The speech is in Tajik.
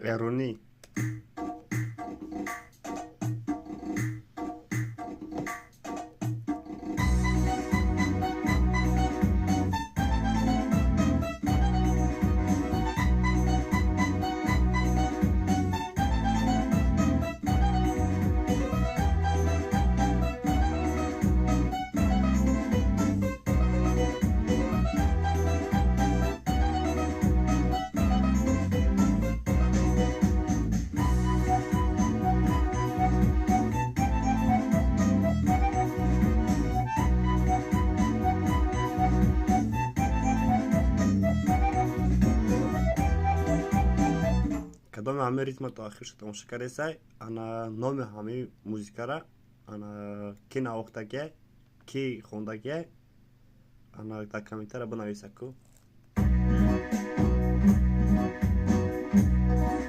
Eroni. Когда ҳамаи ритмато ахир шуд тамоша кардесай, ана номи ҳамаи музикара, ана ки навохтаге, ки хондаге, ана дар комментария бинависаку.